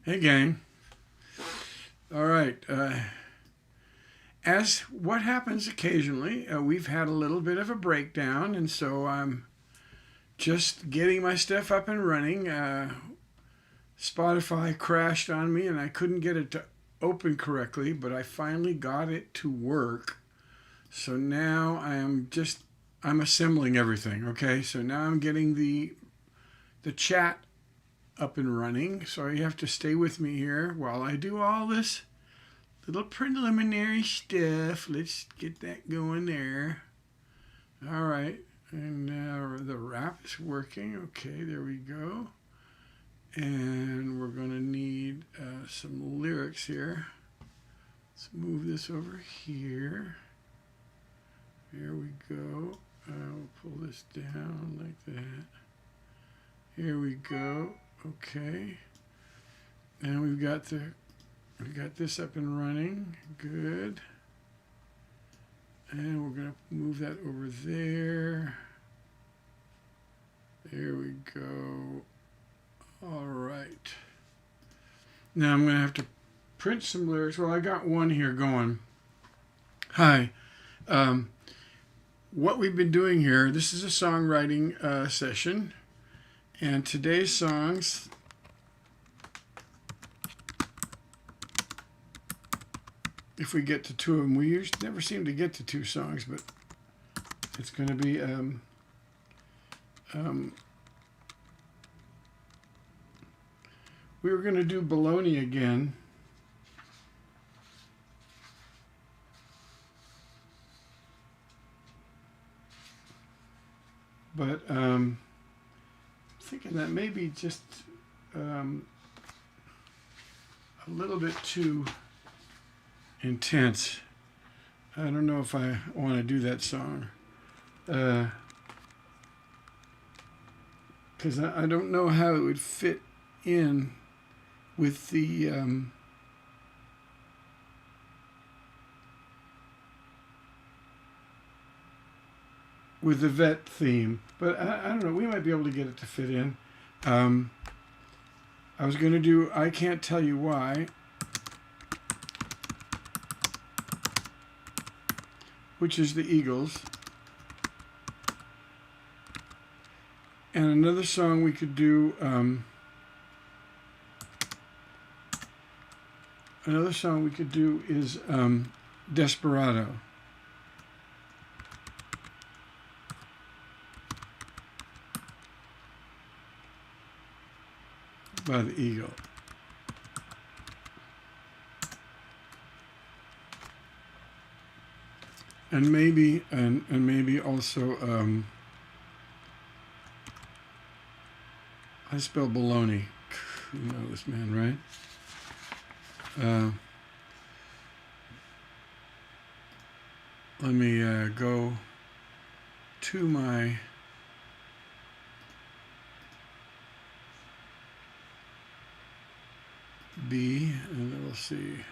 Hey, gang. All right. As what happens occasionally, we've had a little bit of a breakdown, and so I'm just getting my stuff up and running. Spotify crashed on me, and I couldn't get it to open correctly, but I finally got it to work. So now I'm assembling everything. Okay, so now I'm getting the chat up and running. So you have to stay with me here while I do all this little preliminary stuff. Let's get that going there. All right, and now the wrap is working. Okay, there we go. And we're going to need some lyrics here. Let's move this over here. There we go. We'll pull this down like that. Here we go. Okay. And we got this up and running. Good. And we're going to move that over there. There we go. All right. Now I'm going to have to print some lyrics. Well, I got one here going. Hi. What we've been doing here, this is a songwriting session. And today's songs, if we get to two of them, we never seem to get to two songs, but it's going to be we were going to do Baloney again. But thinking that maybe just a little bit too intense. I don't know if I want to do that song. Because I don't know how it would fit in with the vet theme, but I don't know, we might be able to get it to fit in. I was going to do I Can't Tell You Why, which is the Eagles. And another song we could do, is Desperado by the Eagle. And maybe also I spell baloney. You know this man, right? Let me go to my B, and then we'll see.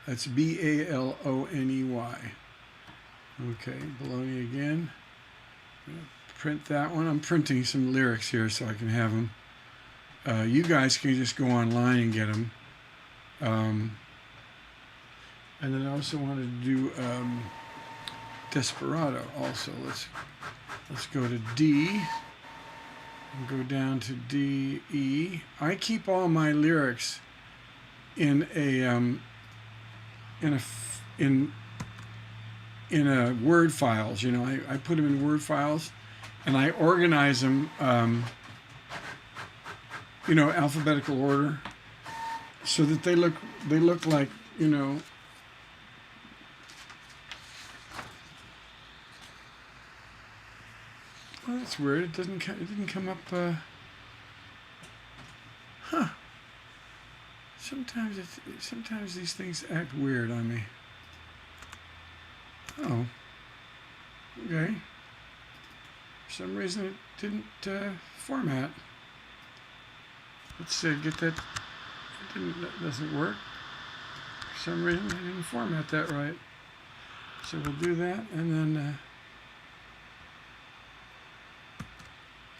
That's B-A-L-O-N-E-Y. Okay, baloney again. Print that one. I'm printing some lyrics here so I can have them. You guys can just go online and get them. And then I also wanted to do Desperado also. Let's go to D and go down to D, E. I keep all my lyrics in a Word files. You know, I put them in Word files, and I organize them, alphabetical order, so that they look like, you know, well, that's weird. It didn't come up. Huh. Sometimes these things act weird on me. Oh. Okay. For some reason it didn't format. Let's get that. That doesn't work. For some reason I didn't format that right. So we'll do that, and then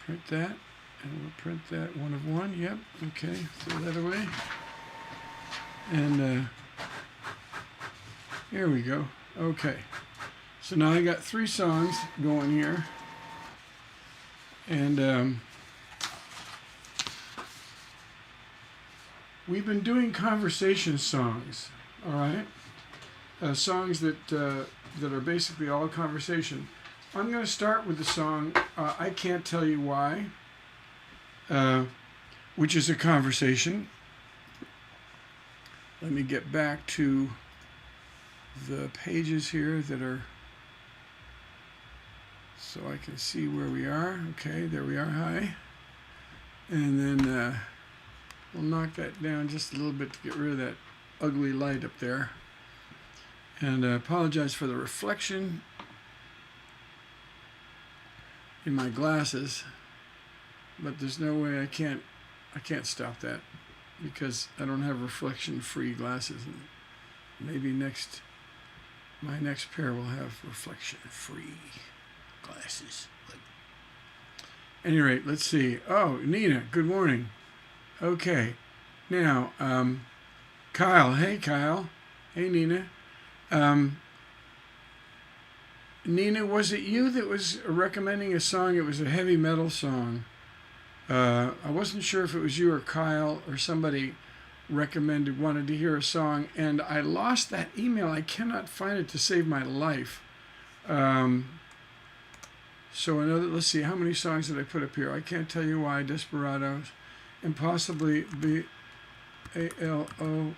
print that, and we'll print that 1 of 1. Yep. Okay. Throw that away. And here we go. Okay. So now I got 3 songs going here, and we've been doing conversation songs. All right. Songs that are basically all conversation. I'm going to start with the song I Can't Tell You Why, which is a conversation. Let me get back to the pages here that are, so I can see where we are. Okay, there we are. Hi. And then we'll knock that down just a little bit to get rid of that ugly light up there. And I apologize for the reflection in my glasses, but there's no way I can't stop that, because I don't have reflection-free glasses, and maybe my next pair will have reflection-free glasses. At any rate, let's see. Oh, Nina, good morning. Okay, now Kyle. Hey, Kyle. Hey, Nina. Nina, was it you that was recommending a song? It was a heavy metal song. I wasn't sure if it was you or Kyle or somebody wanted to hear a song, and I lost that email. I cannot find it to save my life. So I know that, let's see, how many songs did I put up here? I Can't Tell You Why, Desperados, and possibly B-A-L-O.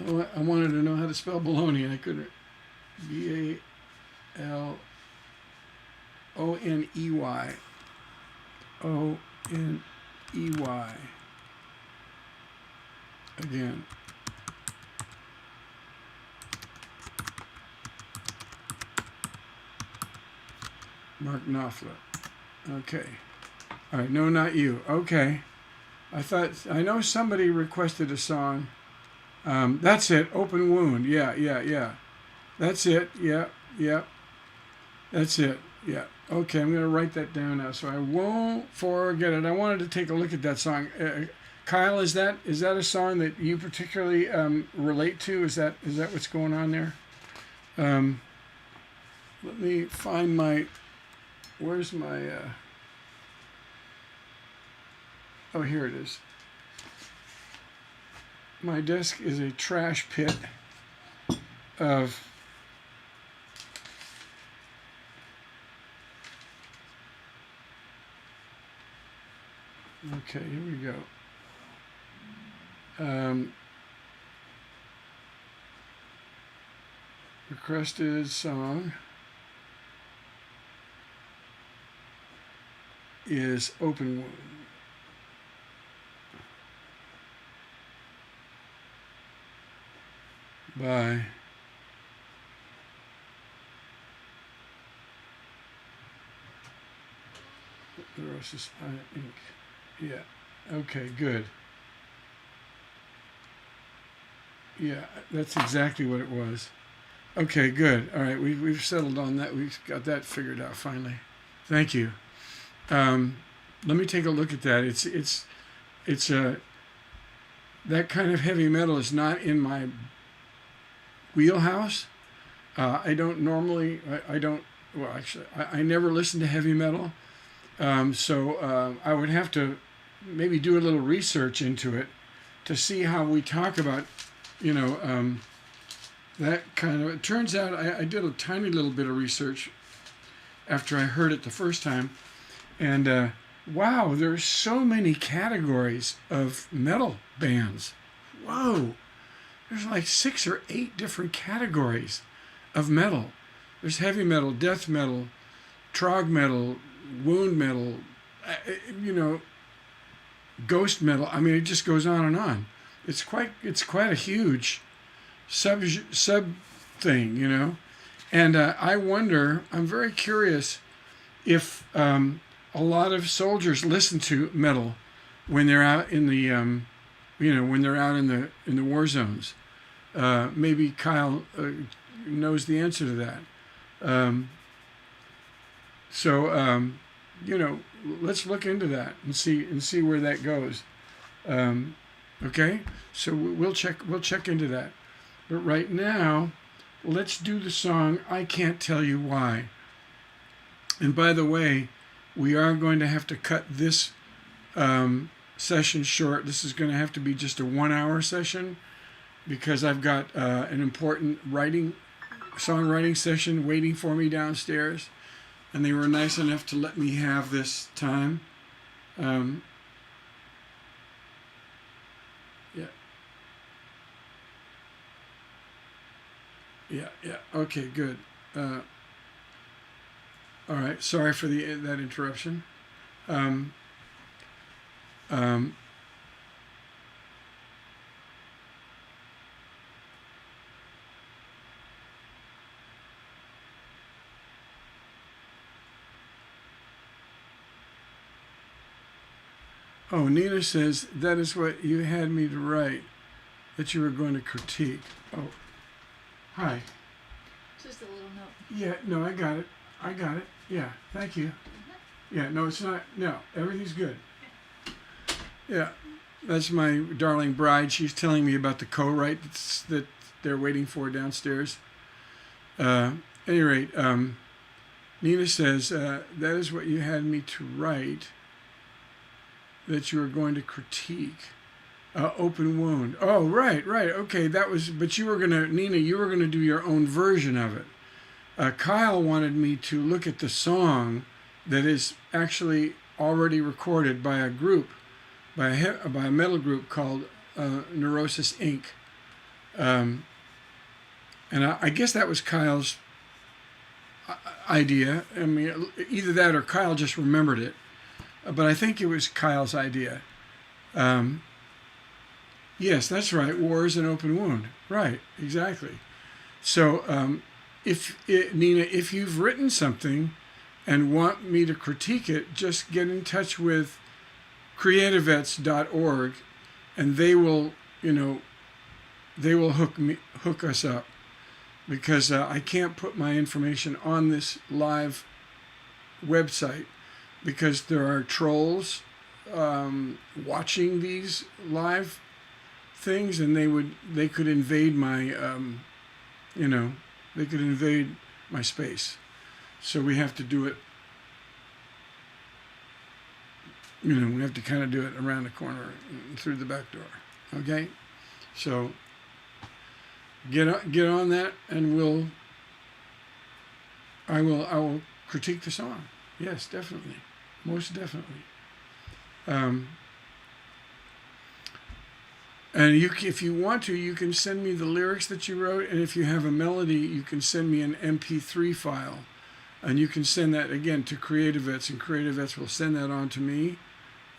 Oh, I wanted to know how to spell baloney. I couldn't. B-A-L-O-N-E-Y. O-N-E-Y. Again. Mark Knopfler. Okay. All right. No, not you. Okay. I know somebody requested a song. That's it. Open Wound. Yeah. That's it. Yeah. That's it. Yeah. Okay, I'm going to write that down now so I won't forget it. I wanted to take a look at that song. Kyle, is that a song that you particularly relate to? Is that what's going on there? Let me find my. Where's my? Oh, here it is. My desk is a trash pit of okay, here we go. Requested song is Open Wound. By the rest is Inc. Yeah. Okay, good. Yeah, that's exactly what it was. Okay, good. All right, we've settled on that. We've got that figured out finally. Thank you. Let me take a look at that. It's that kind of heavy metal is not in my wheelhouse. I don't normally. I don't. Well, actually, I never listen to heavy metal. So I would have to maybe do a little research into it to see how we talk about, that kind of. It turns out I did a tiny little bit of research after I heard it the first time, and wow, there's so many categories of metal bands. Whoa, there's like 6 or 8 different categories of metal. There's heavy metal, death metal, trog metal, wound metal, ghost metal. I mean, it just goes on and on. It's quite a huge sub thing, And I wonder. I'm very curious if a lot of soldiers listen to metal when they're out in the, when they're out in the war zones. Maybe Kyle knows the answer to that. you know, let's look into that and see where that goes. Okay, so we'll check into that. But right now, let's do the song "I Can't Tell You Why." And by the way, we are going to have to cut this session short. This is going to have to be just a 1-hour session because I've got an important songwriting session waiting for me downstairs, and they were nice enough to let me have this time. Yeah. Okay, good. All right. Sorry for that interruption. Oh, Nina says that is what you had me to write, that you were going to critique. Oh, hi. Just a little note. Yeah, no, I got it. Yeah, thank you. Yeah, no, it's not. No, everything's good. Yeah, that's my darling bride. She's telling me about the co-write that they're waiting for downstairs. At any rate, Nina says, that is what you had me to write, that you were going to critique. Open wound. Oh, right. Okay, that was, but Nina, you were gonna do your own version of it. Kyle wanted me to look at the song that is actually already recorded by a group, by a metal group called Neurosis Inc. And I guess that was Kyle's idea. I mean, either that or Kyle just remembered it. But I think it was Kyle's idea. Yes, that's right. War is an open wound. Right, exactly. So, Nina, if you've written something and want me to critique it, just get in touch with CreatiVets.org, and they will hook us up, because I can't put my information on this live website because there are trolls watching these live things, and they could invade my they could invade my space. So we have to do it, we have to kind of do it around the corner through the back door. Okay, so get on that, and I will critique the song. Yes, definitely, most definitely. And if you want to, you can send me the lyrics that you wrote, and if you have a melody, you can send me an MP3 file, and you can send that again to CreatiVets, and CreatiVets will send that on to me,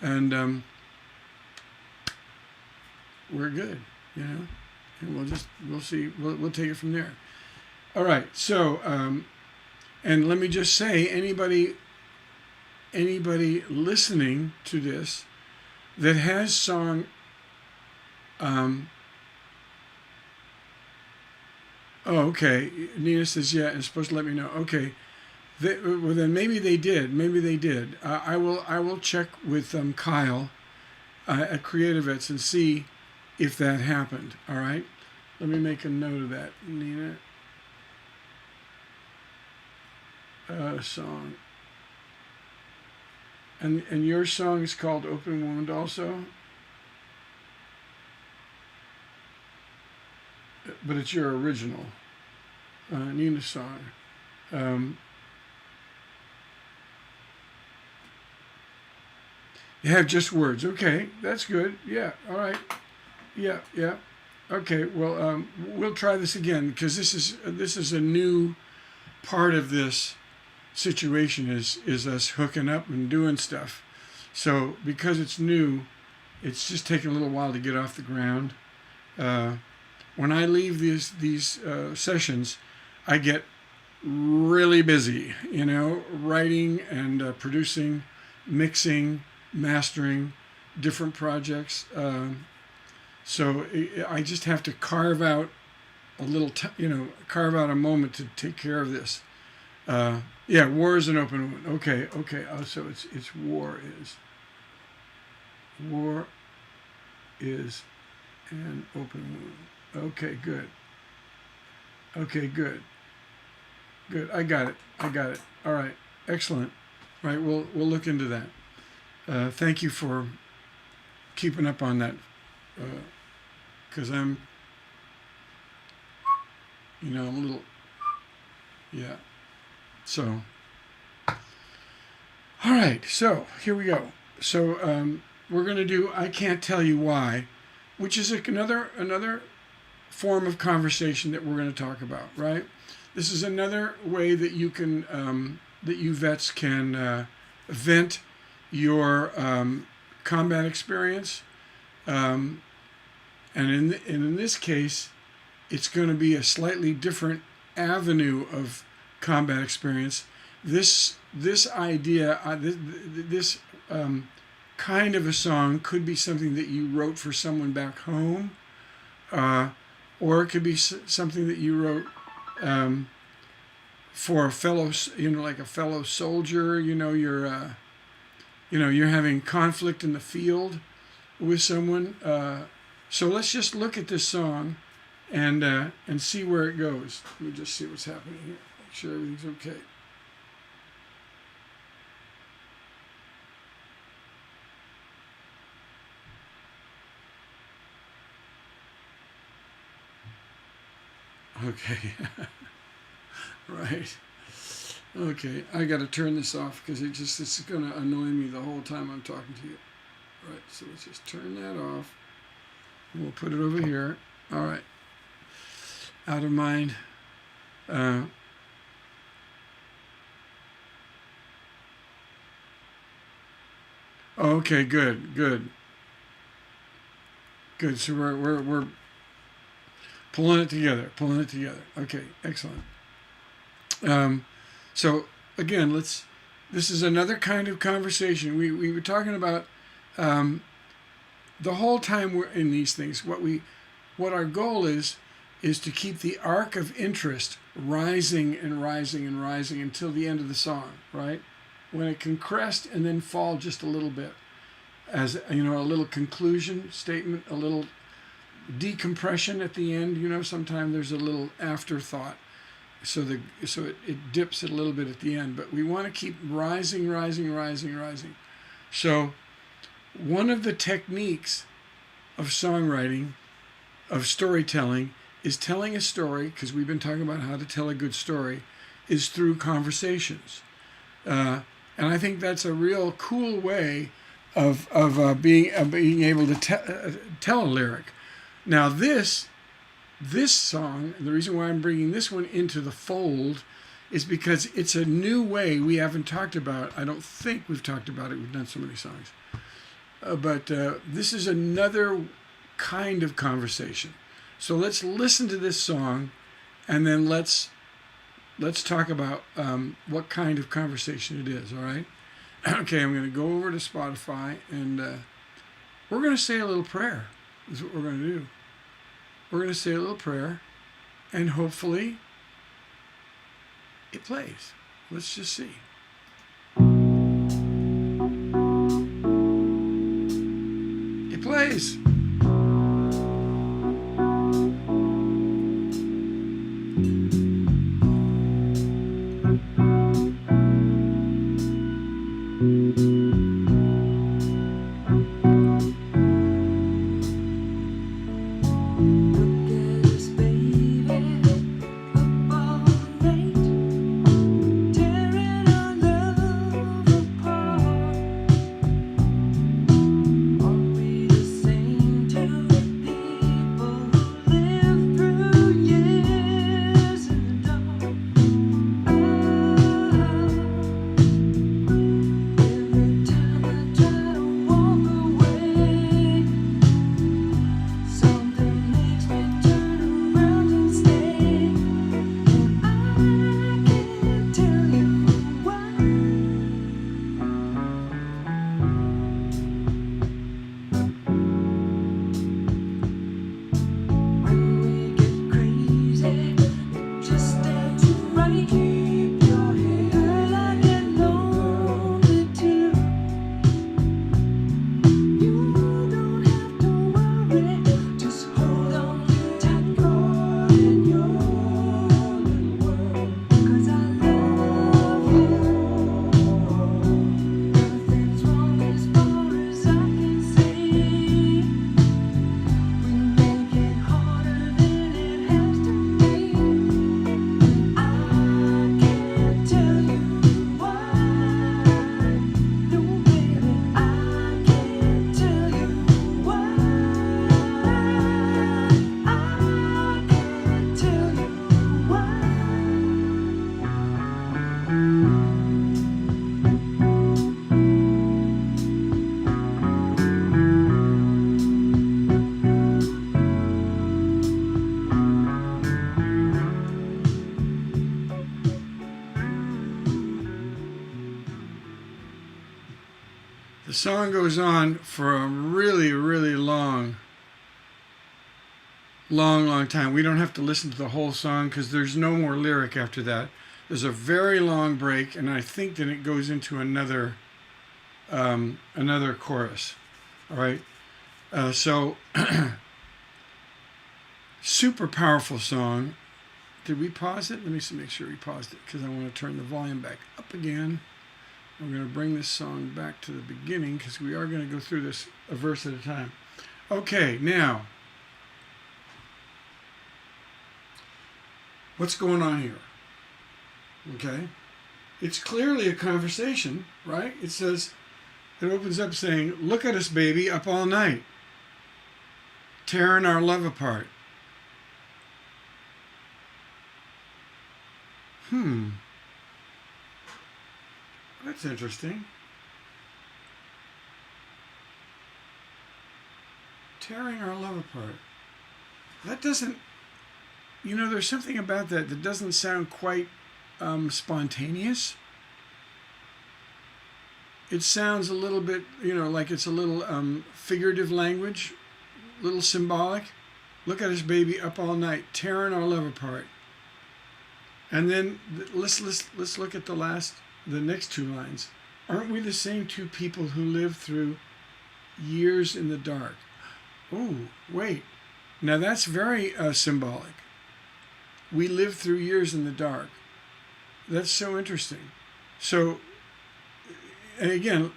and we're good, and we'll see, we'll take it from there. All right, so and let me just say, anybody listening to this that has song. Oh, okay. Nina says, yeah, it's supposed to let me know. Okay. Well, then maybe they did. I will check with Kyle at CreatiVets and see if that happened. All right. Let me make a note of that, Nina. Song. And your song is called Open Wound also? But it's your original, Nina's song. You have just words. Okay, that's good. Yeah, all right. Yeah. Okay, well, we'll try this again, because this is a new part of this situation is us hooking up and doing stuff. So because it's new, it's just taking a little while to get off the ground. When I leave these sessions, I get really busy, writing and producing, mixing, mastering, different projects. So I just have to carve out a little, carve out a moment to take care of this. Yeah, war is an open wound. Okay, okay. Oh, so it's war is an open wound. Okay, good. Okay, good. Good. I got it. I got it. All right. Excellent. Right. We'll look into that. Thank you for keeping up on that. Because I'm a little, yeah. So, all right. So here we go. So we're going to do I Can't Tell You Why, which is another form of conversation that we're going to talk about, right? This is another way that you can, that you vets can vent your combat experience. And in this case, it's going to be a slightly different avenue of combat experience. This idea, this kind of a song could be something that you wrote for someone back home, or it could be something that you wrote for a fellow, like a fellow soldier. You're having conflict in the field with someone. So let's just look at this song and see where it goes. Let me just see what's happening here. Make sure everything's okay. Okay. Right. Okay, I got to turn this off because it's going to annoy me the whole time I'm talking to you. Right, so let's just turn that off. We'll put it over here. All right. Out of mind. Okay, good. So we're pulling it together. Okay, excellent. So again, this is another kind of conversation. We were talking about the whole time we're in these things. What our goal is to keep the arc of interest rising and rising and rising until the end of the song, right? When it can crest and then fall just a little bit, as a little conclusion statement, a little decompression at the end. Sometimes there's a little afterthought, so it dips it a little bit at the end. But we want to keep rising. So one of the techniques of songwriting, of storytelling, is telling a story, because we've been talking about how to tell a good story, is through conversations. And I think that's a real cool way of being able to tell a lyric. Now this song, the reason why I'm bringing this one into the fold is because it's a new way we haven't talked about. I don't think we've talked about it. We've done so many songs. But this is another kind of conversation. So let's listen to this song, and then let's talk about what kind of conversation it is, all right? Okay, I'm going to go over to Spotify, and we're going to say a little prayer. Is what we're going to do. We're going to say a little prayer, and hopefully it plays. Let's just see. It plays. Tearing on song goes on for a really, really long time. We don't have to listen to the whole song because there's no more lyric after that. There's a very long break, and I think that it goes into another chorus. All right. So super powerful song. Did we pause it? Let me make sure we paused it because I want to turn the volume back up again. I'm going to bring this song back to the beginning because we are going to go through this a verse at a time. Okay, now, what's going on here? Okay, it's clearly a conversation, right? It says, it opens up saying, "Look at us, baby, up all night, tearing our love apart." That's interesting. Tearing our love apart. That doesn't, there's something about that doesn't sound quite spontaneous. It sounds a little bit, like it's a little figurative language, a little symbolic. Look at us, baby, up all night, tearing our love apart. And then let's look at the next two lines. Aren't we the same two people who lived through years in the dark? Oh, wait. Now that's very symbolic. We lived through years in the dark. That's so interesting. So, and again,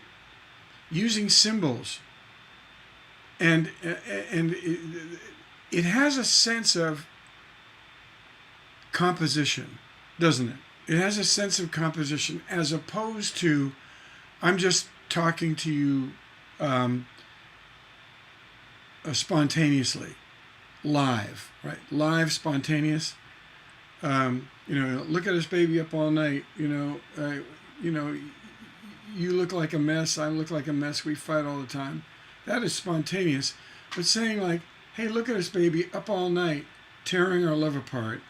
using symbols, and it has a sense of composition, doesn't it? It has a sense of composition as opposed to, I'm just talking to you spontaneously, live, right? Live, spontaneous. Look at us, baby, up all night. You look like a mess. I look like a mess. We fight all the time. That is spontaneous. But saying like, hey, look at us, baby, up all night, tearing our love apart.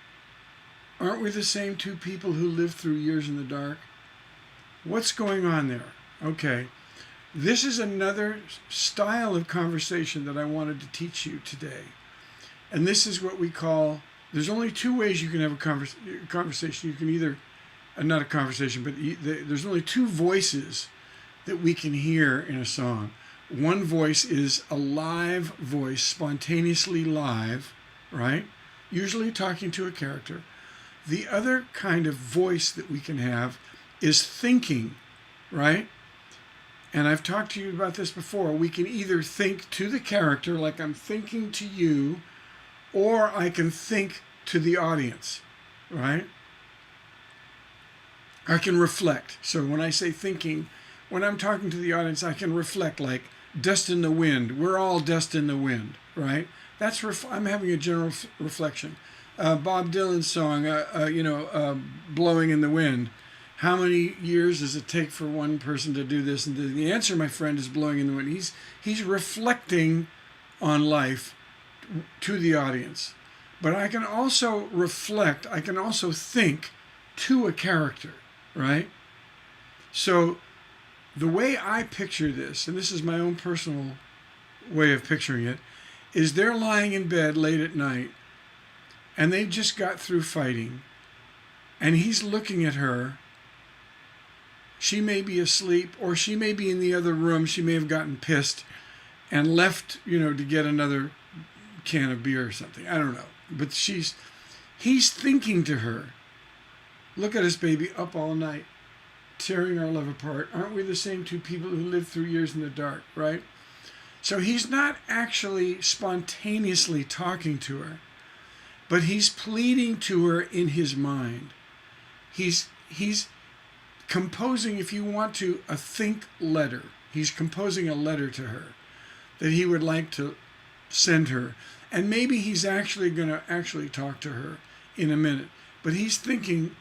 Aren't we the same two people who lived through years in the dark? What's going on there? Okay. This is another style of conversation that I wanted to teach you today. And this is what we call, there's only two ways you can have a conversation. You can either, not a conversation, but there's only two voices that we can hear in a song. One voice is a live voice, spontaneously live, right? Usually talking to a character. The other kind of voice that we can have is thinking, right? And I've talked to you about this before. We can either think to the character, like I'm thinking to you, or I can think to the audience, right? I can reflect. So when I say thinking, when I'm talking to the audience, I can reflect like dust in the wind. We're all dust in the wind, right? That's I'm having a general reflection. Bob Dylan's song, Blowing in the Wind. How many years does it take for one person to do this? And the answer, my friend, is blowing in the wind. He's reflecting on life to the audience. But I can also reflect, I can also think to a character, right? So the way I picture this, and this is my own personal way of picturing it, is they're lying in bed late at night, and they just got through fighting, and he's looking at her. She may be asleep, or she may be in the other room. She may have gotten pissed and left, to get another can of beer or something. I don't know. But he's thinking to her, look at us, baby, up all night, tearing our love apart. Aren't we the same two people who lived through years in the dark, right? So he's not actually spontaneously talking to her, but he's pleading to her in his mind. He's composing, if you want to, a think letter. He's composing a letter to her that he would like to send her. And maybe he's actually going to talk to her in a minute. But he's thinking,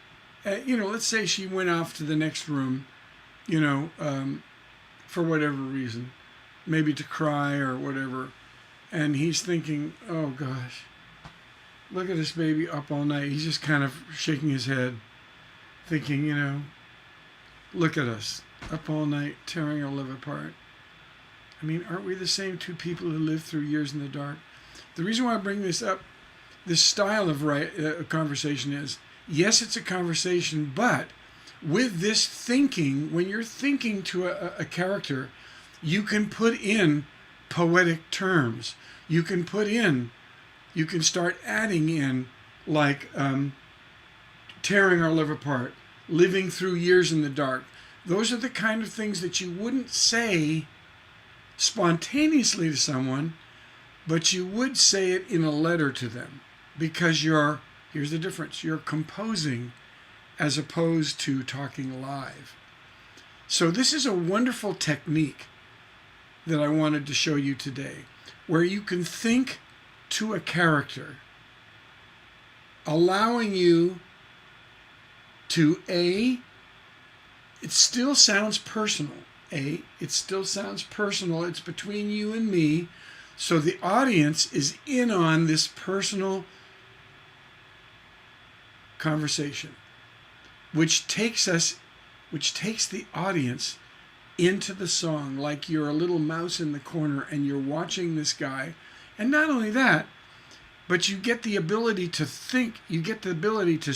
let's say she went off to the next room, for whatever reason, maybe to cry or whatever. And he's thinking, oh gosh, look at this baby up all night. He's just kind of shaking his head, thinking, look at us up all night, tearing our love apart. I mean, aren't we the same two people who lived through years in the dark? The reason why I bring this up, this style of conversation is, yes, it's a conversation, but with this thinking, when you're thinking to a character, you can put in poetic terms. You can start adding in, like, tearing our love apart, living through years in the dark. Those are the kind of things that you wouldn't say spontaneously to someone, but you would say it in a letter to them, because here's the difference, you're composing as opposed to talking live. So this is a wonderful technique that I wanted to show you today, where you can think to a character, allowing you to it still sounds personal. It still sounds personal. It's between you and me. So the audience is in on this personal conversation, which takes the audience into the song, like you're a little mouse in the corner and you're watching this guy. And not only that, but you get the ability to think, you get the ability to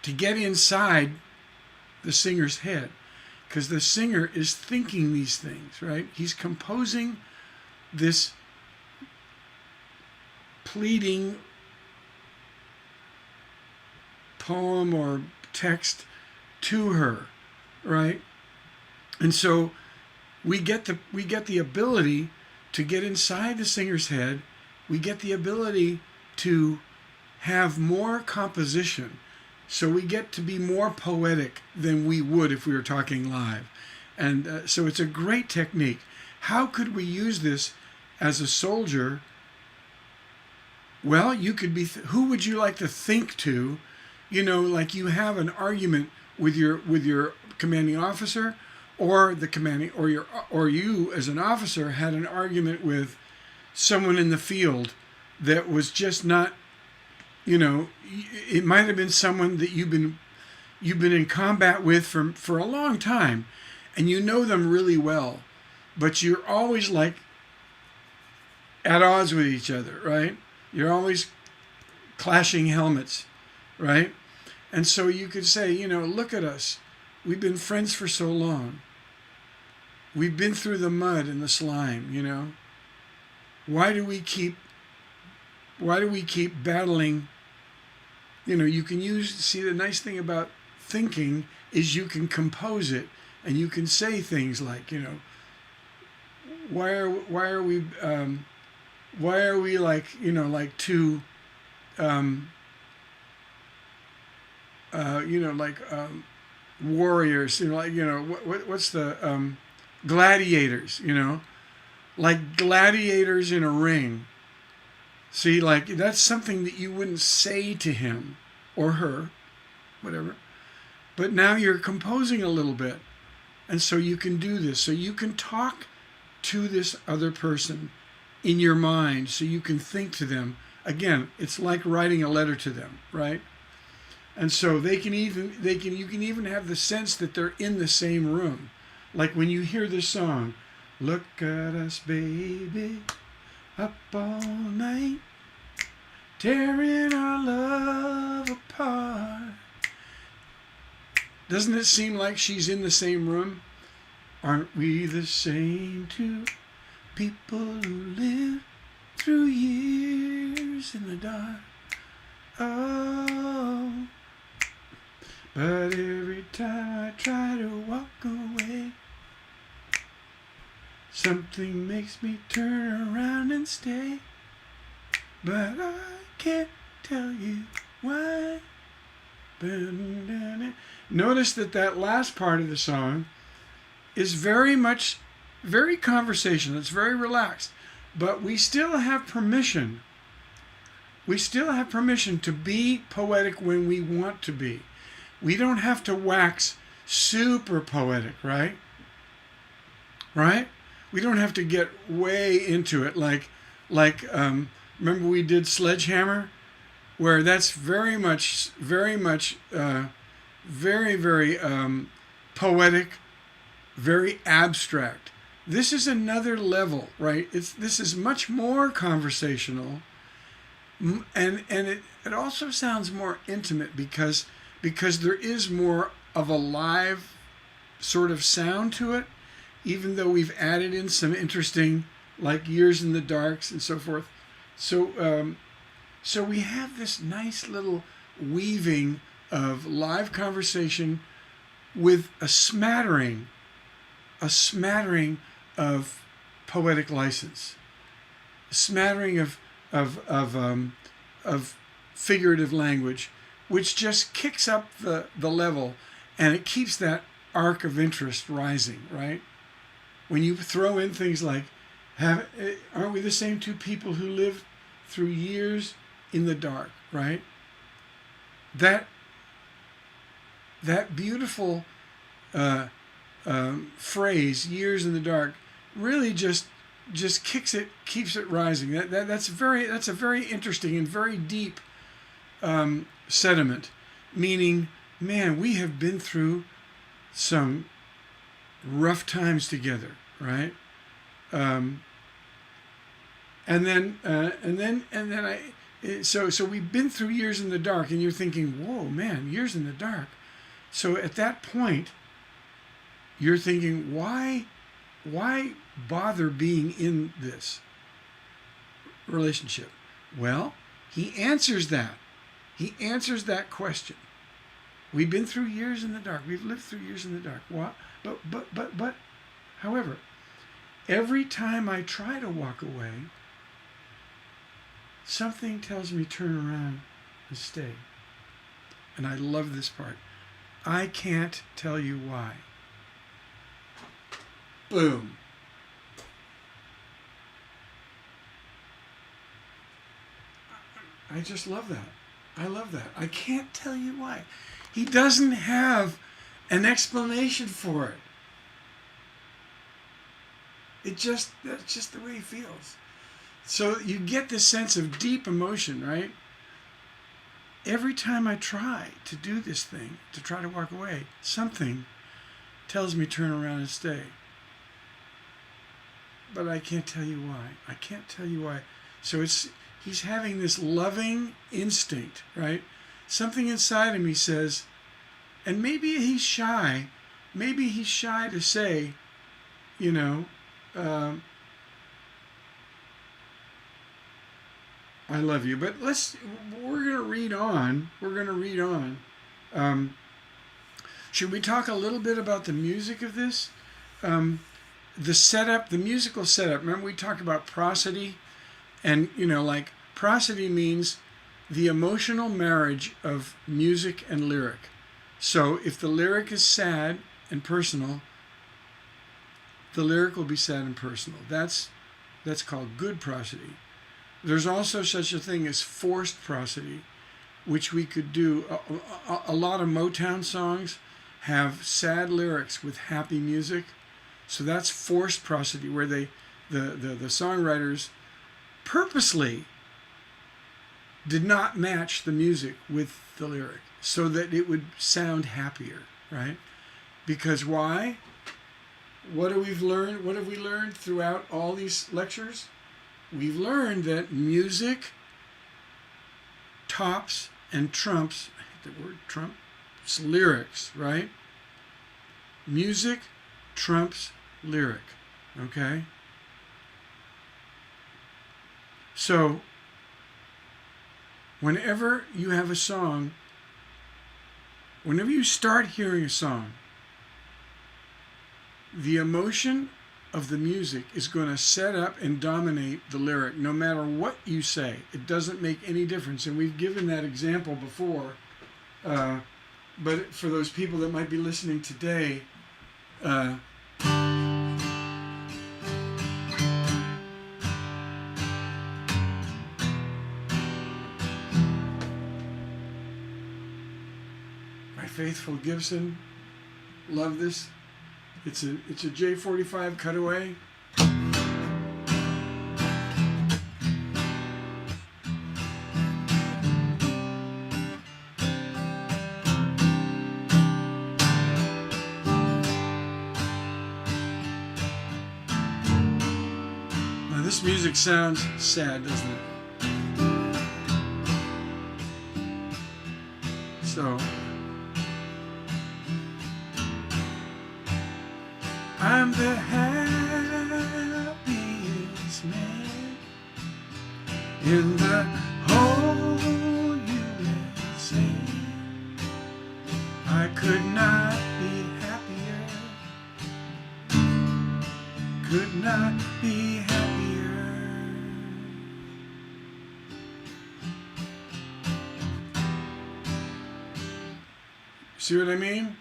get inside the singer's head, because the singer is thinking these things, right? He's composing this pleading poem or text to her, right? And so we get the ability to get inside the singer's head. We get the ability to have more composition. So we get to be more poetic than we would if we were talking live. And so it's a great technique. How could we use this as a soldier? Well, you could be, who would you like to think to? You know, like you have an argument with your commanding officer, or the commanding, or you as an officer had an argument with someone in the field that was just not, you know, it might have been someone that you've been in combat with for a long time, and you know them really well, but you're always like at odds with each other, right? You're always clashing helmets, right? And so you could say, you know, look at us. We've been friends for so long. We've been through the mud and the slime, you know. Why do we keep battling? You know, you can see, the nice thing about thinking is you can compose it, and you can say things like, you know, why are we like, you know, like two, you know, like warriors, you know, like, you know, what's the gladiators, you know, like gladiators in a ring. See, like, that's something that you wouldn't say to him or her, whatever. But now you're composing a little bit. And so you can do this. So you can talk to this other person in your mind, so you can think to them. Again, it's like writing a letter to them, right? And so you can even have the sense that they're in the same room. Like when you hear this song, look at us, baby, up all night, tearing our love apart. Doesn't it seem like she's in the same room? Aren't we the same two people who live through years in the dark? Oh, but every time I try to walk away, something makes me turn around and stay. But I can't tell you why. Notice that last part of the song is very conversational. It's very relaxed. But we still have permission. We still have permission to be poetic when we want to be. We don't have to wax super poetic, right? Right? We don't have to get way into it like remember we did Sledgehammer, where that's very poetic, very abstract. this is another level, right? This is much more conversational, and it also sounds more intimate because there is more of a live sort of sound to it, even though we've added in some interesting, like Years in the Darks and so forth. So so we have this nice little weaving of live conversation with a smattering of poetic license, a smattering of figurative language, which just kicks up the level, and it keeps that arc of interest rising, right? When you throw in things like, aren't we the same two people who lived through years in the dark, right? That beautiful phrase, years in the dark, really just keeps it rising. That's a very interesting and very deep sentiment, meaning, man, we have been through some rough times together, right? And then so we've been through years in the dark, and you're thinking, whoa, man, years in the dark. So at that point, you're thinking, why bother being in this relationship? Well, he answers that. He answers that question. We've been through years in the dark. We've lived through years in the dark. What? But, however, every time I try to walk away, something tells me turn around and stay. And I love this part. I can't tell you why. Boom. I just love that. I love that. I can't tell you why. He doesn't have an explanation for it. That's just the way he feels. So you get this sense of deep emotion, right? Every time I try to do this thing, to try to walk away, something tells me turn around and stay. But I can't tell you why. I can't tell you why. So he's having this loving instinct, right? Something inside him, he says, and maybe he's shy. Maybe he's shy to say, you know, I love you. But we're going to read on. Should we talk a little bit about the music of this? The setup, the musical setup. Remember we talked about prosody? And, like prosody means the emotional marriage of music and lyric. So if the lyric is sad and personal, the lyric will be sad and personal. That's called good prosody. There's also such a thing as forced prosody, which we could do. A lot of Motown songs have sad lyrics with happy music. So that's forced prosody, where the songwriters purposely did not match the music with the lyric so that it would sound happier, right? Because why? What have we learned throughout all these lectures? We've learned that music tops and trumps, I hate the word trumps, lyrics, right? Music trumps lyric, okay? So, whenever you have a song, whenever you start hearing a song, the emotion of the music is going to set up and dominate the lyric no matter what you say. It doesn't make any difference. And we've given that example before. But for those people that might be listening today, my faithful Gibson, love this. It's a J45 cutaway. This music sounds sad, doesn't it? So, I'm the happiest man in the whole USA. I could not be happier. Could not be happier. See what I mean?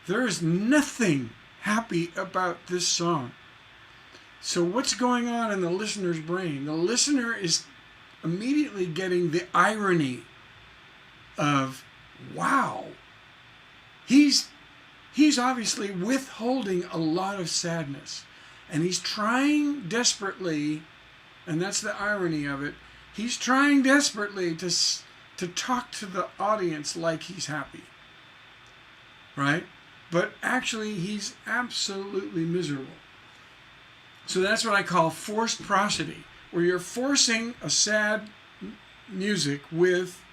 There is nothing happy about this song. So what's going on in the listener's brain? The listener is immediately getting the irony of, wow, he's obviously withholding a lot of sadness. And he's trying desperately, and that's the irony of it, he's trying desperately to talk to the audience like he's happy. Right? But actually, he's absolutely miserable. So that's what I call forced prosody, where you're forcing a sad music with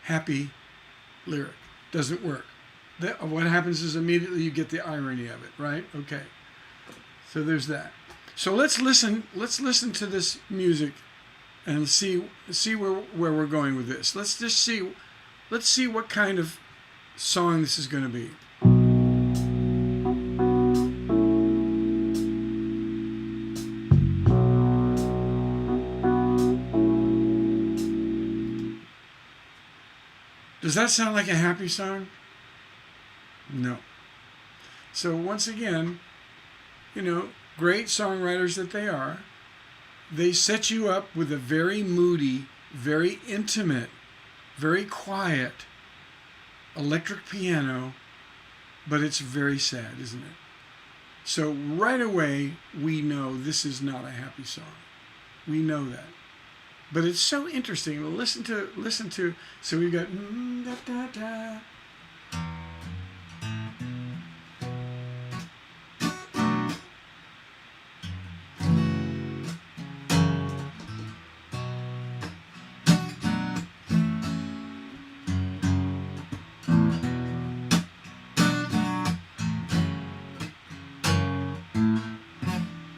happy lyric. Doesn't work. What happens is immediately you get the irony of it, right? Okay. So there's that. So let's listen to this music and see where we're going with this. Let's see what kind of song this is going to be. Does that sound like a happy song? No. So once again, great songwriters that they are, they set you up with a very moody, very intimate, very quiet electric piano, but it's very sad, isn't it? So right away, we know this is not a happy song. We know that. But it's so interesting to listen to. So we've got da da da.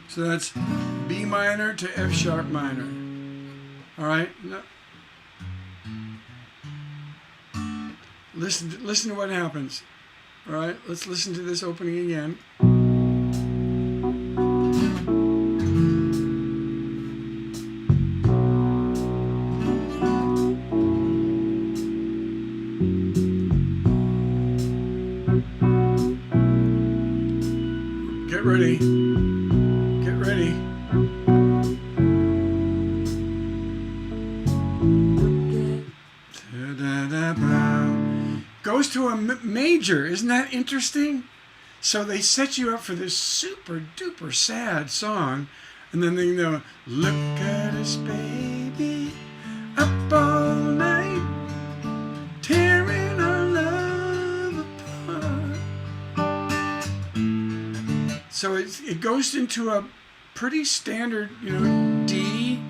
So that's B minor to F sharp minor. All right. No. Listen to what happens. All right. Let's listen to this opening again. Get ready. Get ready. Goes to a major. Isn't that interesting? So they set you up for this super duper sad song, and then they go, look at us, baby, up all night, tearing our love apart. So it goes into a pretty standard, D.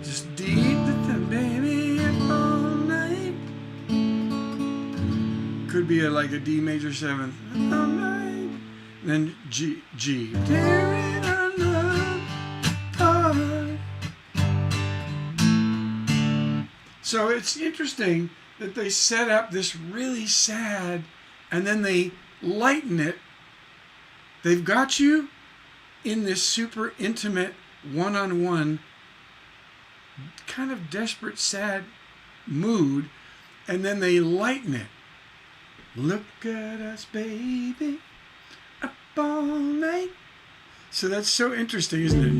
Just D, baby, all night. Could be like a D major seventh, all night. Then G. Tearing our love apart. So it's interesting that they set up this really sad, and then they lighten it. They've got you in this super intimate, one-on-one, kind of desperate, sad mood, and then they lighten it. Look at us, baby, up all night. So that's so interesting, isn't it?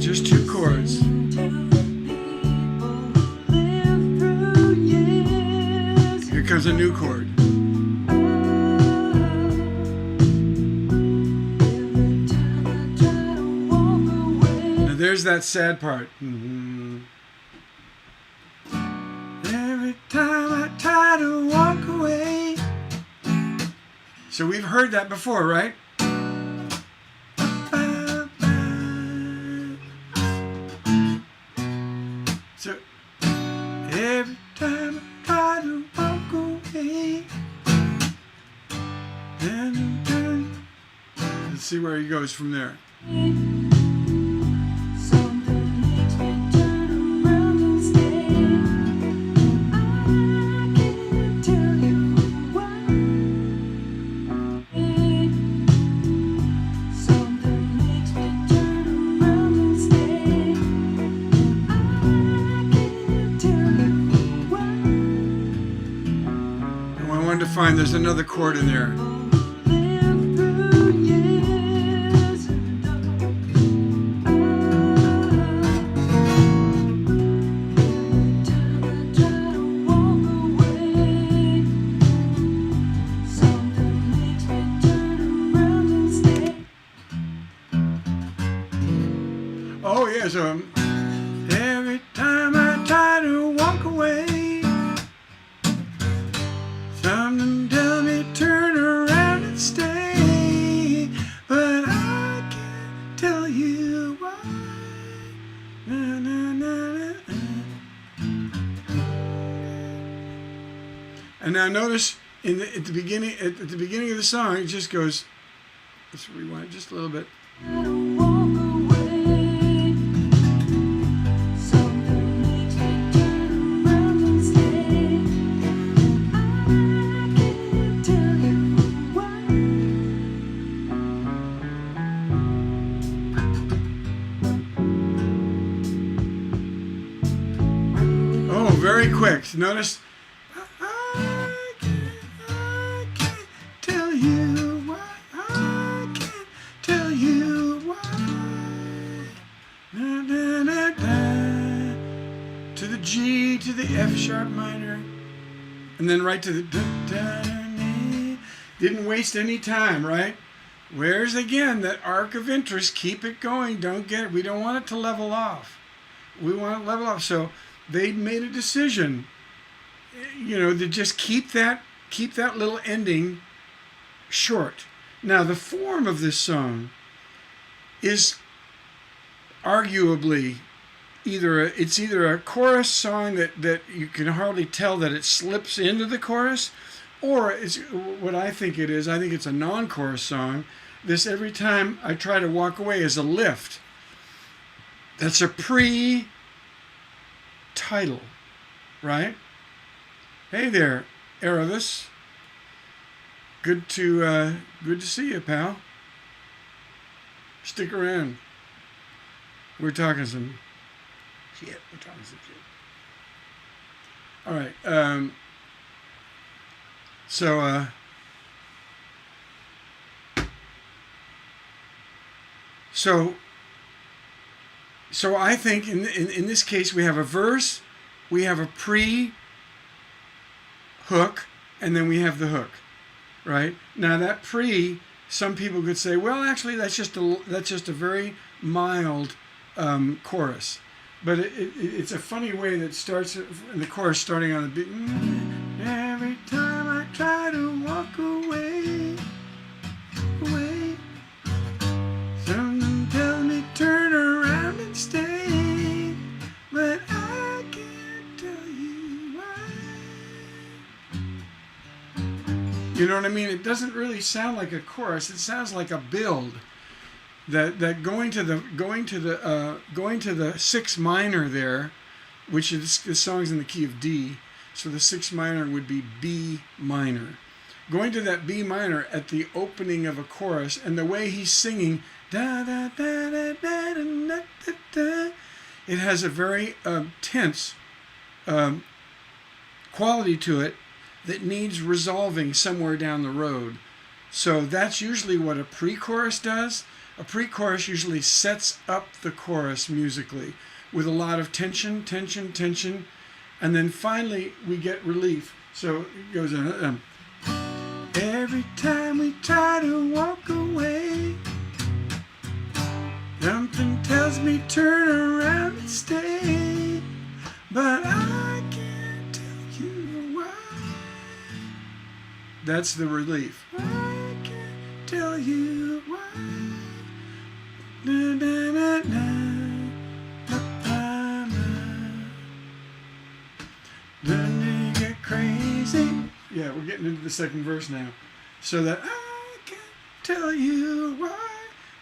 Just two chords. Here comes a new chord. there's that sad part. Mm-hmm. Every time I try to walk away. So we've heard that before, right? So every time I try to walk away, let's see where he goes from there. To find there's another chord in there. Oh yeah, so every time I try to walk away, something tell me turn around and stay, but I can't tell you why. Na, na, na, na. And now notice at the beginning of the song, it just goes. Let's rewind just a little bit. Very quick. Notice, I can't tell you why. I can't tell you why. Da, da, da, da. To the G, to the F sharp minor, and then right to the da, da, da. Didn't waste any time, right? Where's again that arc of interest? Keep it going. We don't want it to level off. We want it to level off. So they made a decision, to just keep that little ending short. Now, the form of this song is arguably either a chorus song that you can hardly tell that it slips into the chorus, or it's what I think it is. I think it's a non-chorus song. This every time I try to walk away is a lift. That's a pre-title, right? Hey there, Aravis. Good to see you, pal. Stick around. We're talking some shit. All right. So I think in this case we have a verse, we have a pre-hook, and then we have the hook, right? Now that some people could say, well, actually that's just a very mild chorus, but it's a funny way that starts in the chorus starting on the beat. Every time I try to walk away, something tells me turn around and stay, but I can't tell you why. You know what I mean? It doesn't really sound like a chorus. It sounds like a build. That going to the 6 minor there, which is the song's in the key of D, so the 6 minor would be B minor. Going to that B minor at the opening of a chorus, and the way he's singing, da da da da da da da da, it has a very tense quality to it that needs resolving somewhere down the road. So that's usually what a pre-chorus does. A pre-chorus usually sets up the chorus musically with a lot of tension, and then finally we get relief. So it goes every time we try to walk away, Something tells me turn around and stay, but I can't tell you why. That's the relief. I can't tell you why. Na, na, na, na, na, na. Then you get crazy. Yeah, we're getting into the second verse now. So that I can't tell you why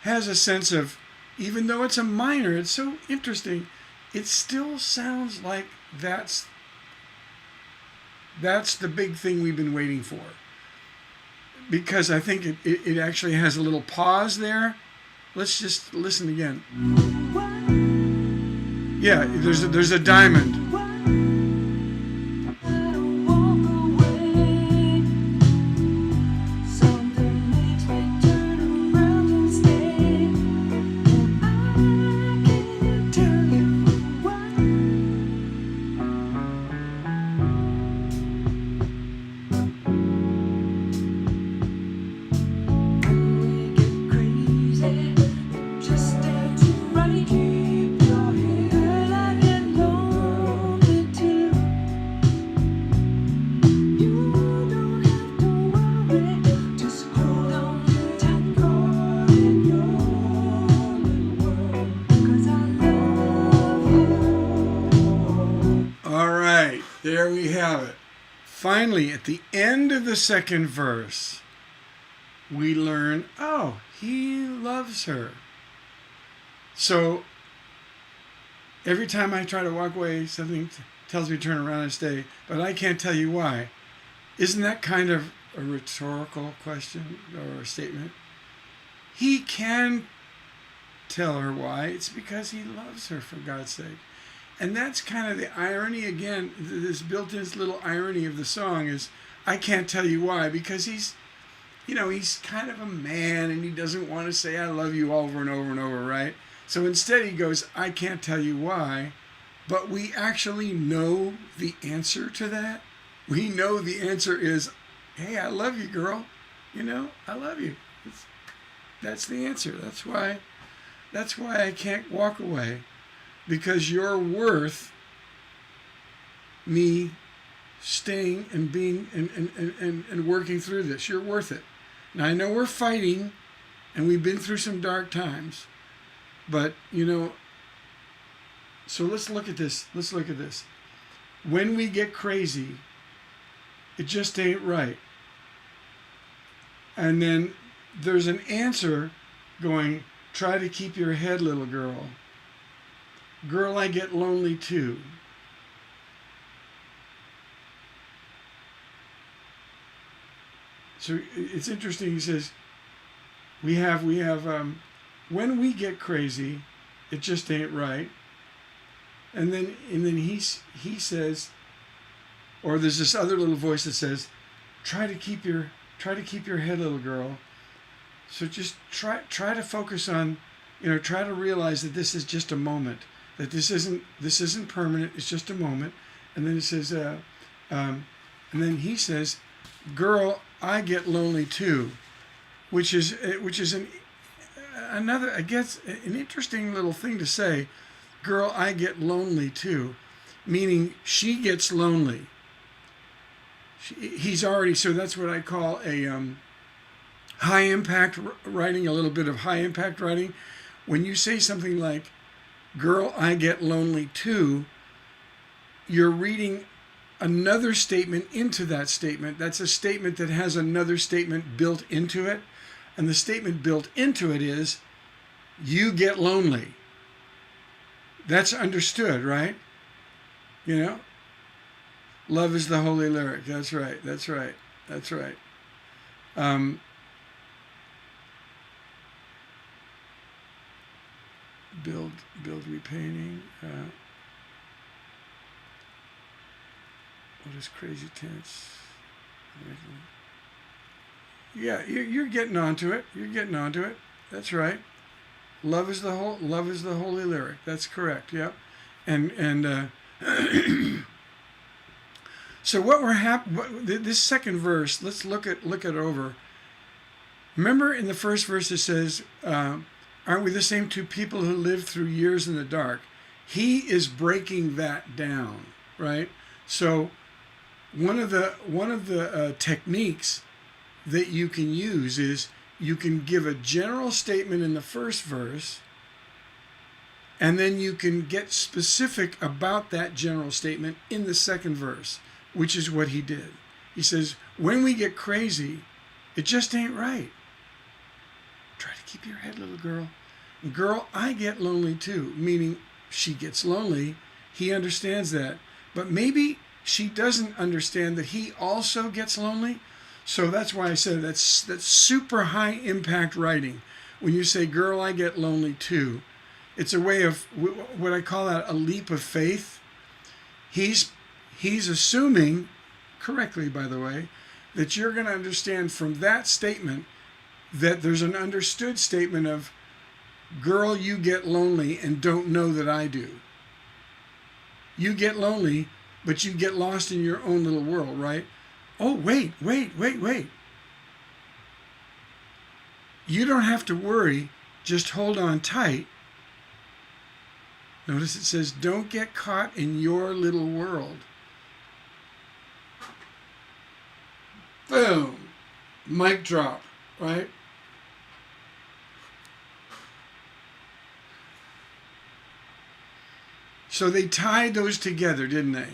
has a sense of, even though it's a minor, it's so interesting, it still sounds like that's the big thing we've been waiting for. Because I think it actually has a little pause there. Let's just listen again. Yeah, there's a diamond. There we have it. Finally, at the end of the second verse, we learn, oh, he loves her. So every time I try to walk away, something tells me to turn around and stay, but I can't tell you why. Isn't that kind of a rhetorical question or a statement? He can tell her why. It's because he loves her, for God's sake. And that's kind of the irony, again, this built-in little irony of the song is, I can't tell you why, because he's kind of a man and he doesn't want to say I love you over and over and over, right? So instead he goes, I can't tell you why, but we actually know the answer to that. We know the answer is, hey, I love you, girl. I love you. That's the answer. That's why I can't walk away. Because you're worth me staying and being and working through this. You're worth it. Now I know we're fighting and we've been through some dark times. But so let's look at this. When we get crazy, it just ain't right. And then there's an answer going, try to keep your head, little girl. Girl, I get lonely too. So it's interesting. He says, we have when we get crazy, it just ain't right. And then he says, or there's this other little voice that says, try to keep your head, little girl. So just try to focus on, try to realize that this is just a moment. That this isn't permanent. It's just a moment. And then it says, and then he says, "Girl, I get lonely too," which is another, I guess, an interesting little thing to say. Girl, I get lonely too, meaning she gets lonely. He's already, so that's what I call a high impact writing. A little bit of high impact writing. When you say something like, girl, I get lonely too, you're reading another statement into that statement. That's a statement that has another statement built into it. And the statement built into it is, you get lonely. That's understood, right? Love is the holy lyric. That's right. Build repainting. What is crazy tense? Yeah, you're getting onto it. That's right. Love is the holy lyric. That's correct. Yep. And so this second verse, let's look it over. Remember in the first verse it says, Aren't we the same two people who lived through years in the dark? He is breaking that down, right? So one of the techniques that you can use is you can give a general statement in the first verse, and then you can get specific about that general statement in the second verse, which is what he did. He says, when we get crazy, it just ain't right. Try to keep your head, little girl. Girl, I get lonely too, meaning she gets lonely. He understands that. But maybe she doesn't understand that he also gets lonely. So that's why I said that's super high impact writing. When you say, girl, I get lonely too, it's a way of what I call that a leap of faith. He's assuming, correctly by the way, that you're going to understand from that statement that there's an understood statement of, girl, you get lonely and don't know that I do. You get lonely, but you get lost in your own little world, right? Oh, wait. You don't have to worry, just hold on tight. Notice it says, don't get caught in your little world. Boom. Mic drop, right? So they tied those together, didn't they?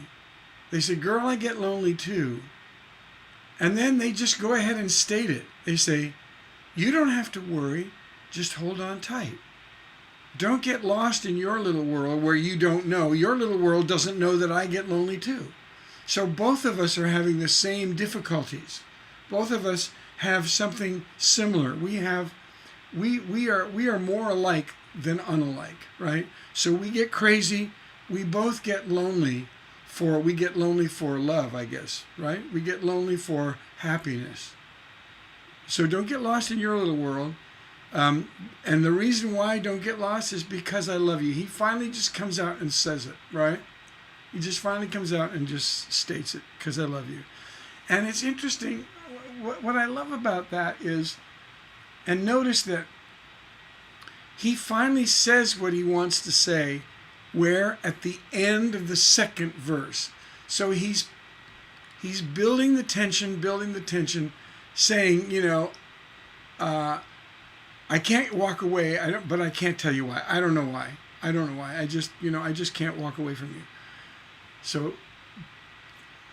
They said, girl, I get lonely too. And then they just go ahead and state it. They say, you don't have to worry, just hold on tight. Don't get lost in your little world where you don't know. Your little world doesn't know that I get lonely too. So both of us are having the same difficulties. Both of us have something similar. We are more alike than unalike, right? So we get crazy. We both get lonely we get lonely for love, I guess, right? We get lonely for happiness. So don't get lost in your little world. And the reason why I don't get lost is because I love you. He finally just comes out and says it, right? He just finally comes out and just states it, because I love you. And it's interesting, what I love about that is, and notice that he finally says what he wants to say, where at the end of the second verse. So he's building the tension, saying, I can't walk away. But I can't tell you why. I don't know why. I just can't walk away from you. So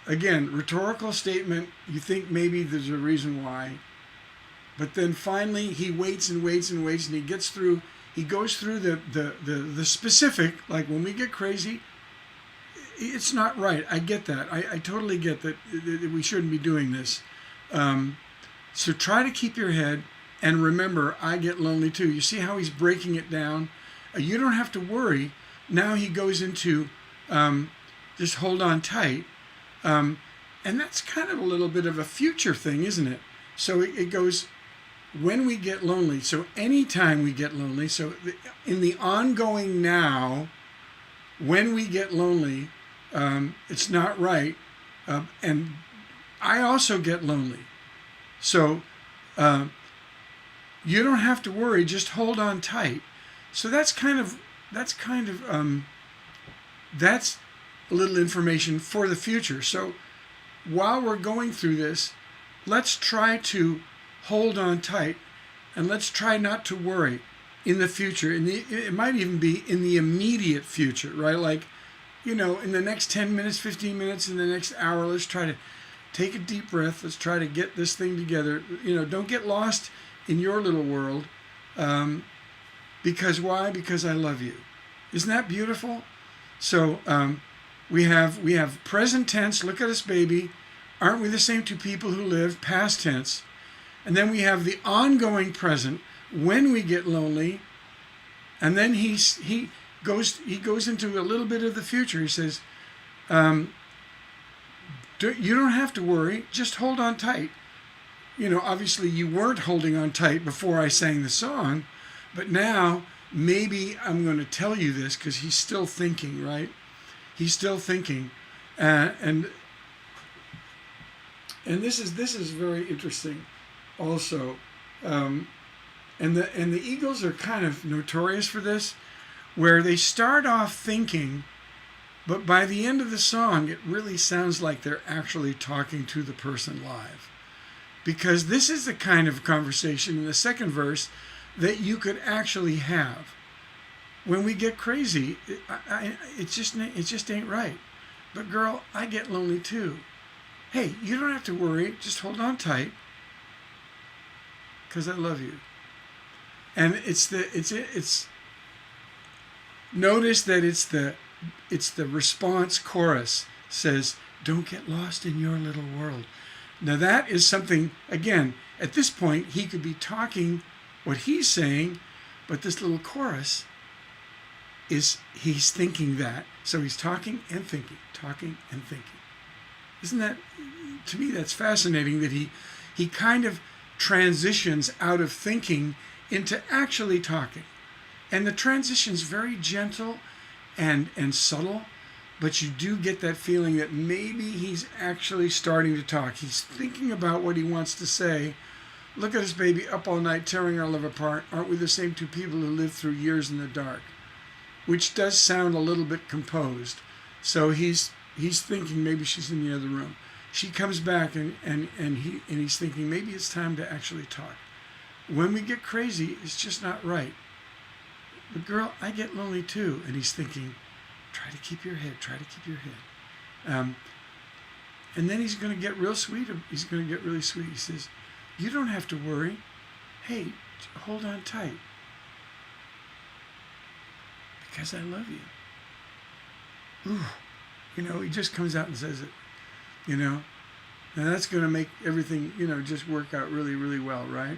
again, rhetorical statement. You think maybe there's a reason why, but then finally he waits and he gets through. He goes through the specific, like when we get crazy, it's not right. I get that. I totally get that we shouldn't be doing this. So try to keep your head and remember, I get lonely too. You see how he's breaking it down? You don't have to worry. Now he goes into just hold on tight. And that's kind of a little bit of a future thing, isn't it? So it goes, when we get lonely, so anytime we get lonely, so in the ongoing now, when we get lonely, it's not right. And I also get lonely. So you don't have to worry, just hold on tight. So that's a little information for the future. So while we're going through this, let's try to hold on tight, and let's try not to worry in the future. It might even be in the immediate future, right? Like, in the next 10 minutes, 15 minutes, in the next hour, let's try to take a deep breath. Let's try to get this thing together. Don't get lost in your little world. Because why? Because I love you. Isn't that beautiful? So we have present tense. Look at us, baby. Aren't we the same two people who live? Past tense. And then we have the ongoing present, when we get lonely. And then he goes into a little bit of the future. He says, you don't have to worry, just hold on tight. Obviously you weren't holding on tight before I sang the song, but now maybe I'm going to tell you this, because he's still thinking, right? He's still thinking. And this is very interesting also. And And the Eagles are kind of notorious for this, where they start off thinking, but by the end of the song, it really sounds like they're actually talking to the person live. Because this is the kind of conversation in the second verse that you could actually have. When we get crazy, it just ain't right. But girl, I get lonely too. Hey, you don't have to worry. Just hold on tight, because I love you. And notice that it's the response chorus says, "Don't get lost in your little world." Now that is something, again, at this point he could be talking what he's saying, but this little chorus is he's thinking that. So he's talking and thinking, talking and thinking. Isn't that, to me, that's fascinating that he kind of transitions out of thinking into actually talking. And the transition's very gentle and subtle, but you do get that feeling that maybe he's actually starting to talk. He's thinking about what he wants to say. Look at us, baby, up all night, tearing our love apart. Aren't we the same two people who lived through years in the dark? Which does sound a little bit composed. So he's thinking maybe she's in the other room. She comes back and he's thinking maybe it's time to actually talk. When we get crazy, it's just not right. But girl, I get lonely too. And he's thinking, try to keep your head, try to keep your head. And then he's going to get real sweet. He's going to get really sweet. He says, you don't have to worry. Hey, hold on tight. Because I love you. Ooh. He just comes out and says it, and that's going to make everything, just work out really, really well, right?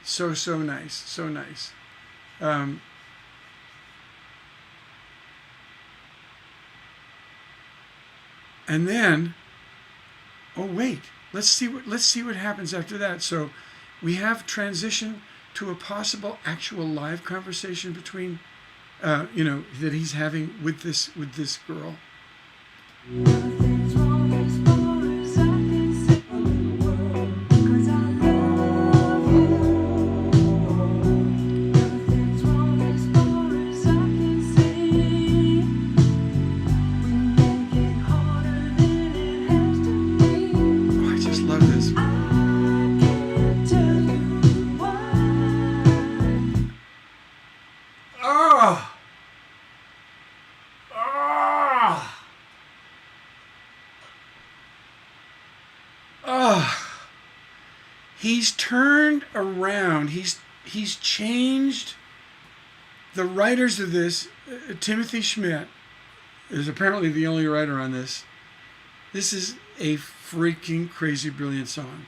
So nice, so nice. And then, oh wait, let's see what happens after that. So we have transition to a possible actual live conversation between, that he's having with this girl. He's turned around. He's changed. The writers of this, Timothy Schmidt, is apparently the only writer on this. This is a freaking crazy brilliant song.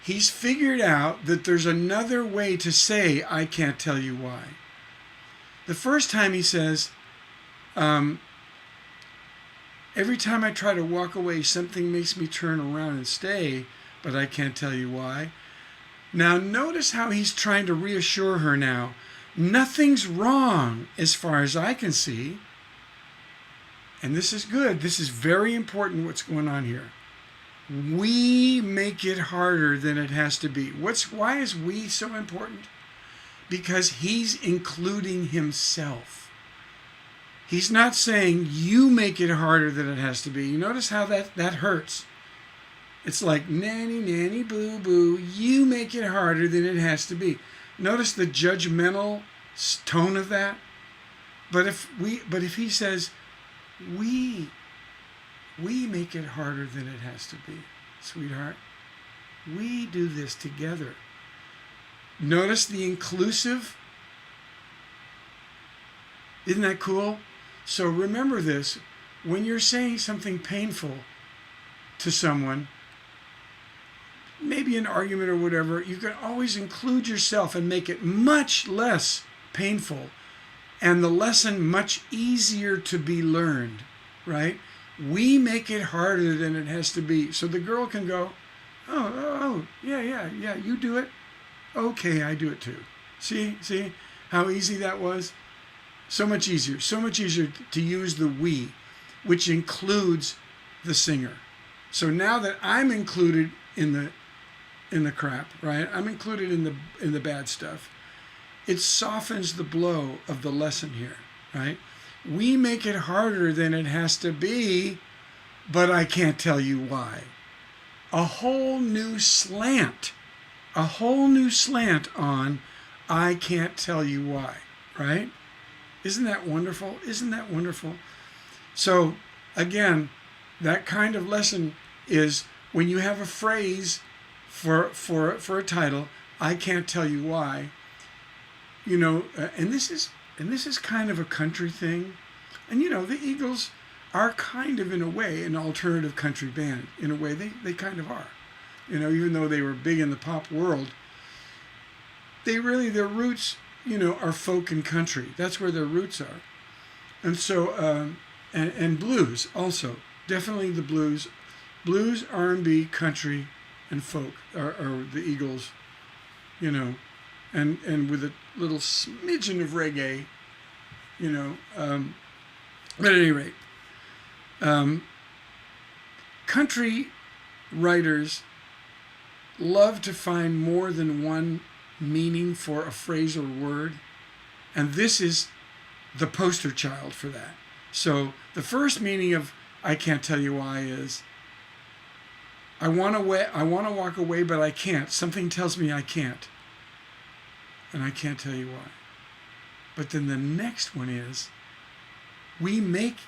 He's figured out that there's another way to say, I can't tell you why. The first time he says, every time I try to walk away, something makes me turn around and stay, but I can't tell you why. Now notice how he's trying to reassure her now. Nothing's wrong as far as I can see. And this is good. This is very important what's going on here. We make it harder than it has to be. Why is we so important? Because he's including himself. He's not saying you make it harder than it has to be. You notice how that hurts. It's like nanny, nanny, boo, boo. You make it harder than it has to be. Notice the judgmental tone of that. But if he says, we make it harder than it has to be, sweetheart. We do this together. Notice the inclusive. Isn't that cool? So remember this. When you're saying something painful to someone, maybe an argument or whatever, you can always include yourself and make it much less painful and the lesson much easier to be learned, right? We make it harder than it has to be. So the girl can go, oh, yeah, you do it. Okay, I do it too. See how easy that was? So much easier to use the we, which includes the singer. So now that I'm included in in the crap, right? I'm included in the bad stuff. It softens the blow of the lesson here, right? We make it harder than it has to be, but I can't tell you why. A whole new slant on I can't tell you why, right? Isn't that wonderful? Isn't that wonderful? So again, that kind of lesson is when you have a phrase for a title, I can't tell you why. You know, and this is kind of a country thing, and you know the Eagles are kind of in a way an alternative country band. In a way, they kind of are. You know, even though they were big in the pop world, they really their roots, you know, are folk and country. That's where their roots are, and so and blues also, definitely the blues, R&B, country, and folk are the Eagles. You know, and with a little smidgen of reggae, you know. But at any rate, country writers love to find more than one meaning for a phrase or word, and this is the poster child for that. So the first meaning of I can't tell you why is I want to walk away, but I can't. Something tells me I can't. And I can't tell you why. But then the next one is we make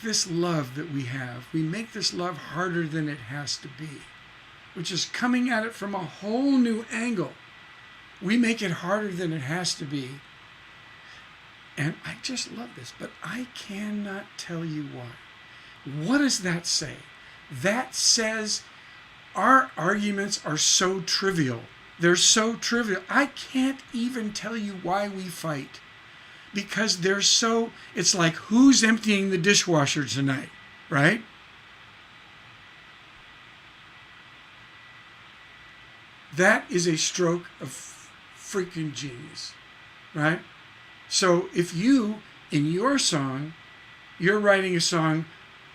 this love that we have, we make this love harder than it has to be, which is coming at it from a whole new angle. We make it harder than it has to be. And I just love this, but I cannot tell you why. What does that say? That says our arguments are so trivial. They're so trivial. I can't even tell you why we fight. Because they're so, it's like, who's emptying the dishwasher tonight, right? That is a stroke of freaking genius, right? So if you, in your song, you're writing a song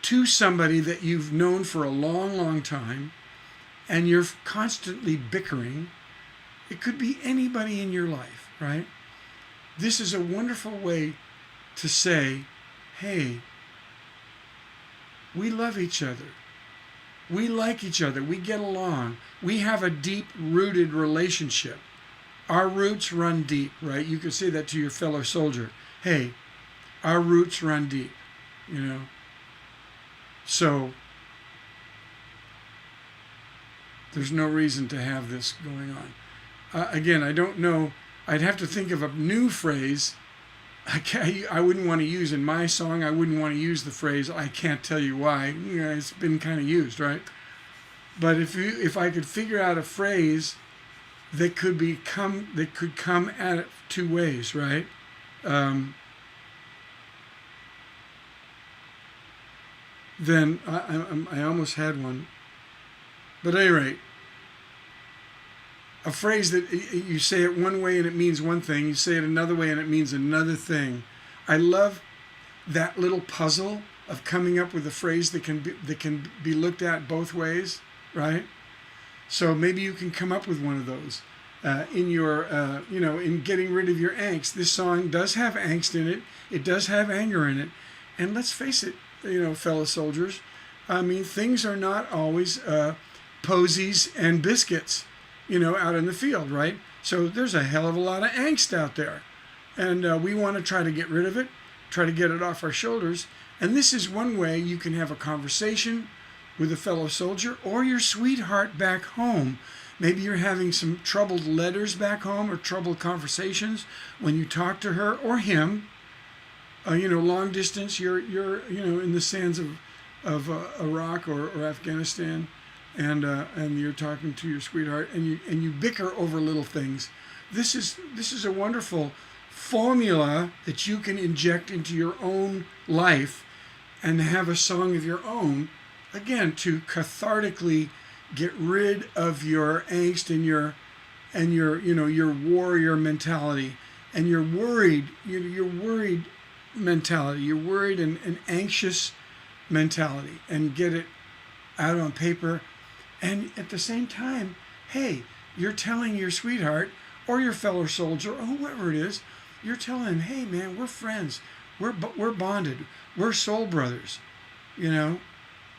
to somebody that you've known for a long, long time, and you're constantly bickering, it could be anybody in your life, right? This is a wonderful way to say, hey, we love each other. We like each other. We get along. We have a deep-rooted relationship. Our roots run deep, right? You could say that to your fellow soldier. Hey, our roots run deep, you know? So there's no reason to have this going on. Again, I don't know. I'd have to think of a new phrase. I wouldn't want to use in my song. I wouldn't want to use the phrase "I can't tell you why." You know, it's been kind of used, right? But if I could figure out a phrase that could come at it two ways, right? Then I almost had one. But at any rate, a phrase that you say it one way and it means one thing, you say it another way and it means another thing. I love that little puzzle of coming up with a phrase that can be looked at both ways, right? So maybe you can come up with one of those in your, in getting rid of your angst. This song does have angst in it. It does have anger in it. And let's face it, fellow soldiers, I mean, things are not always posies and biscuits, out in the field, right? So there's a hell of a lot of angst out there. And we want to try to get rid of it, try to get it off our shoulders. And this is one way you can have a conversation with a fellow soldier or your sweetheart back home. Maybe you're having some troubled letters back home or troubled conversations when you talk to her or him. Long distance, you're in the sands of Iraq or Afghanistan, and you're talking to your sweetheart, and you bicker over little things. This is a wonderful formula that you can inject into your own life and have a song of your own, again, to cathartically get rid of your angst and your warrior mentality and your worried mentality, your worried and anxious mentality, and get it out on paper. And at the same time, hey, you're telling your sweetheart or your fellow soldier or whoever it is, you're telling him, hey man, we're friends, we're bonded, we're soul brothers, you know,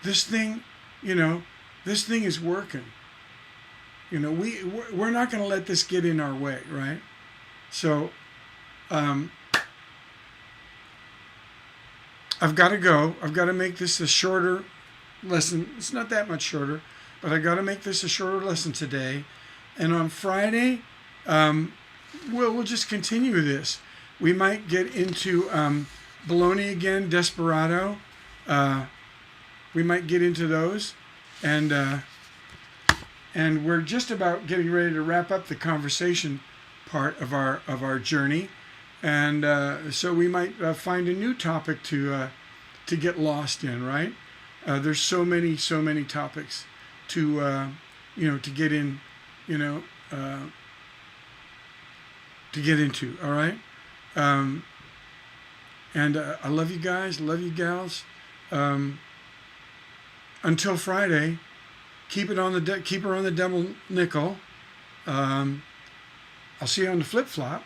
this thing, you know, this thing is working. You know, we're not going to let this get in our way, right? So, I've got to go. I've got to make this a shorter lesson. It's not that much shorter, but I got to make this a shorter lesson today. And on Friday, we'll just continue this. We might get into Bologna again, Desperado. We might get into those, and we're just about getting ready to wrap up the conversation part of our journey, and so we might find a new topic to get lost in. Right? There's so many topics to to get in, to get into. All right. And I love you guys, love you gals. Until Friday, keep her on the double nickel. I'll see you on the flip flop.